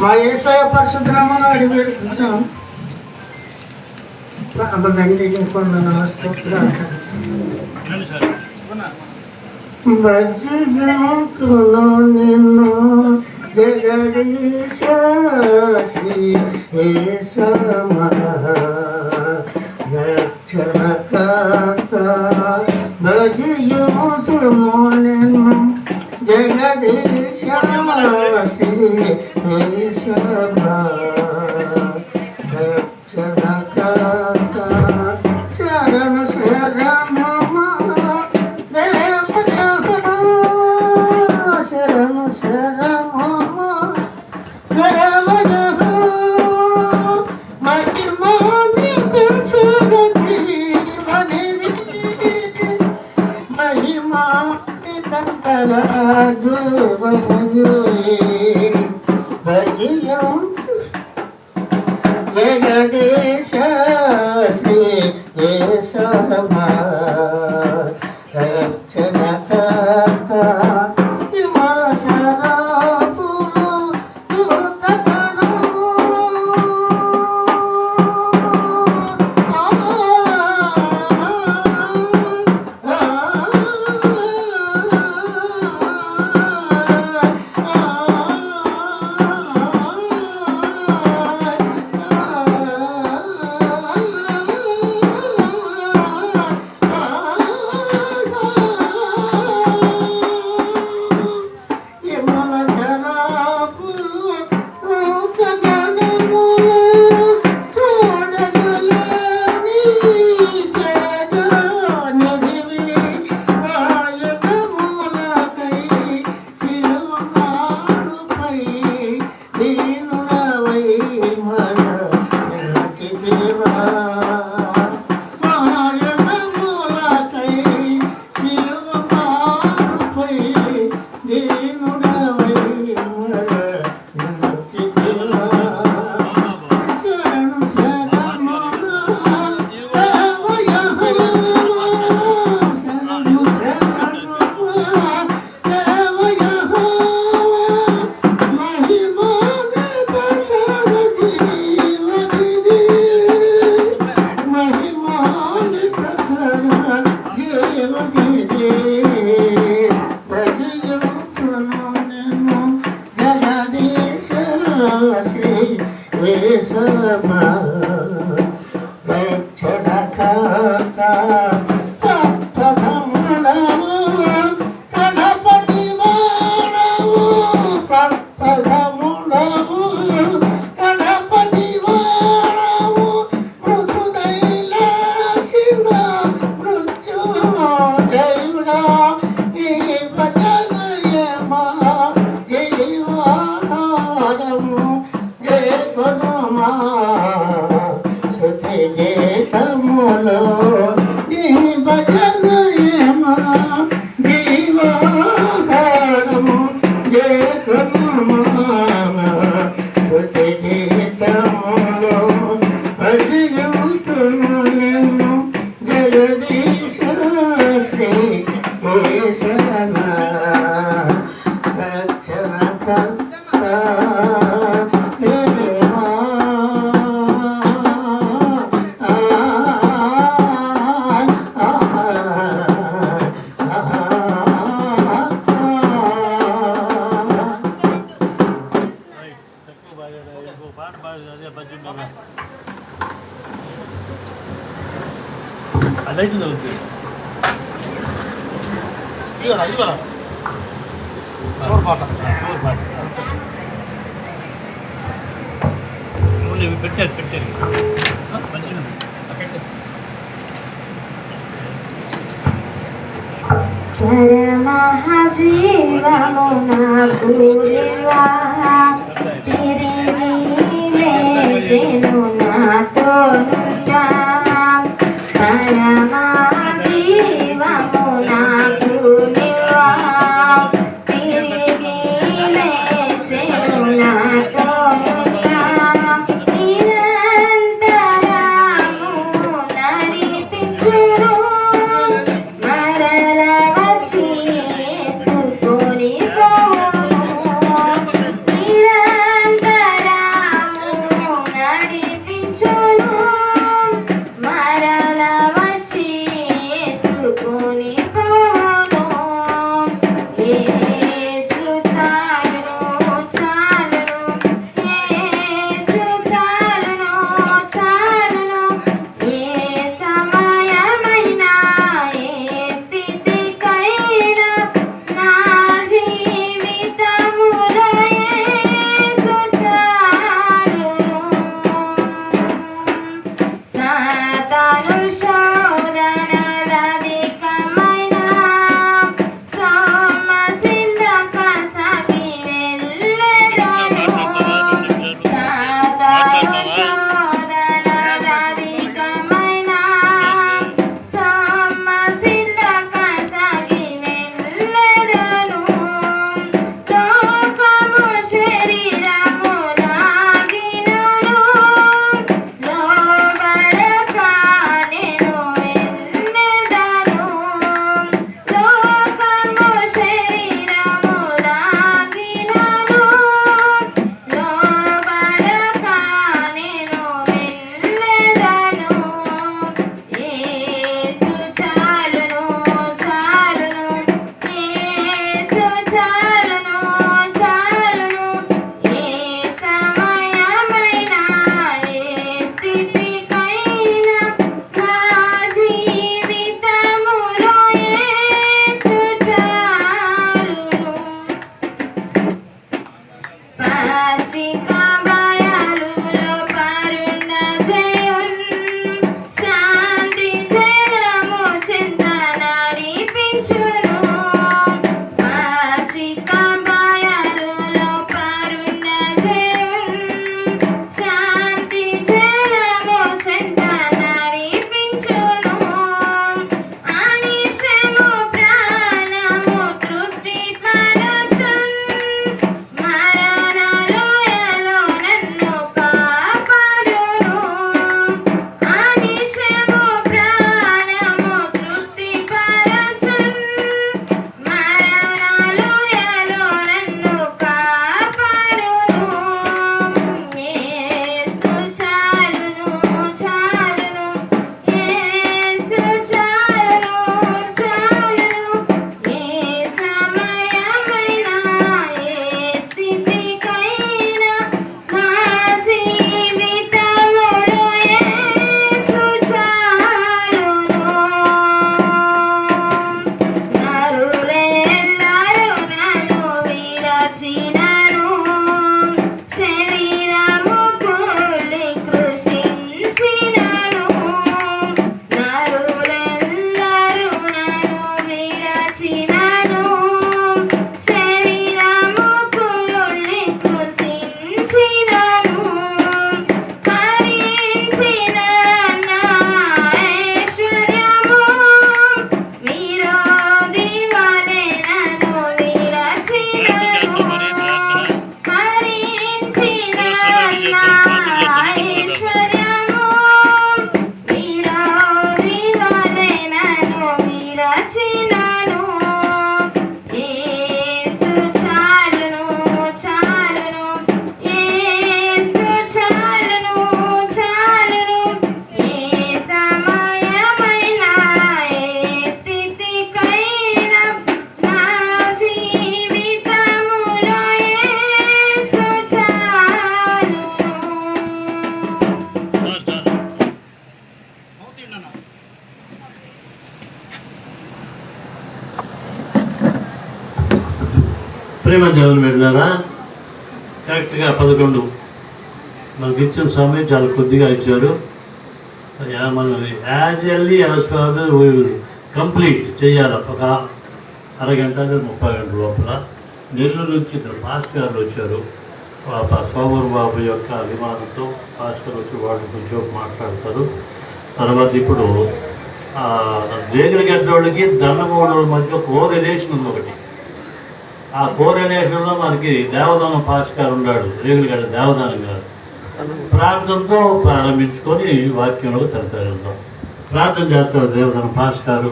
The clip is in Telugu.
మా యేసయ్య పరిశుద్ధ నామమున అడిగి వేడుకుంటున్నాం. తండ్రి కొందనాలు స్తోత్రాలు. భజింతును నిన్ను జగదీశ శ్రీ యేసమా రక్షణకర్త. భజింతును నిన్ను జగదీశ శ్రీ యేసమా రక్షణకర్త. శరణు శరణు శరణు శరణు దేవజ మహిమాన్విత సుగతి మహిమాన్విత జీవనజీ భజియం జగదీశ శ్రీ యేసమా రక్షణకర్త. రక్షణకర్త గీతములో నీ భజనయమా జీవాహారము శృతి గీతములో భజయుతును నిన్ను జగదీశ శ్రీ యేసమా రక్షణకర్త. పరమజీవము నాకు నీవా తిరిగి లేచెను నాతోనుండా. పరమజీవము నాకు నీవా తిరిగి లేచెను నాతోనుండా. నిరంతరము నడిపించును మరల వచ్చి యేసుకొని పోవును. నిరంతరము పాచిక బయలులో పరుండ జయున్ శాంతి జలము చింత నడిపించును పాచిక బయలులో పరుండ జయున్ శాంతి జలము చింత నడిపించును అనిశము ప్రాణము తృప్తి పరచున్ మరణలోయలో నన్ను కాపాడును అనిశము ప్రాణము తృప్తి పరచున్ మరణలోయలో నన్ను కాపాడును యేసు చాలును చాలును యేసు చాలును చాలును ఏ సమయమైనా ఏ స్థితికైనా నా జీవితములో యేసు చాలును నరులెల్లరూ నన్ను విరచినను శరీరము కూలి కృషించినను నరులెల్లరూ నన్ను విరచినను శరీరము కూలి కృషించినను హరించిన నా ఐశ్వర్యము విరోధి వలె నన్ను విరచినను హరించిన నా ఐశ్వర్యము విరోధి వలె నన్ను విరచినను యేసు చాలును చాలును యేసు చాలును చాలును ఏ సమయమైనా ఏ స్థితికైనా నా జీవితములో యేసు చాలును ప్రేమ దేవుని వెళ్ళారా కరెక్ట్గా 11 మనకి ఇచ్చిన సమయం చాలా కొద్దిగా ఇచ్చారు మనం యాజ్ ఎర్లీ యాజ్ కంప్లీట్ చేయాలి ఒక అరగంట 30 గంటల లోపల నెల్లూరు నుంచి ఇద్దరు పాస్టర్ గారు వచ్చారు సోమర్ బాబు యొక్క అభిమానంతో పాస్టర్ వచ్చి వాళ్ళు కొంచెం మాట్లాడతారు తర్వాత ఇప్పుడు రేగుల గడ్డోళ్ళకి దండమూడల మధ్య కోరిలేషన్ ఉంది ఒకటి ఆ కోరిలేషన్లో మనకి దేవదానం పాస్టర్ గారు ఉన్నాడు రేగులగడ్డ దేవదానం గారు ప్రార్థనతో ప్రారంభించుకొని వాక్యంలో తరలితారు ప్రార్థన చేస్తాడు దేవదానం పాస్టర్ గారు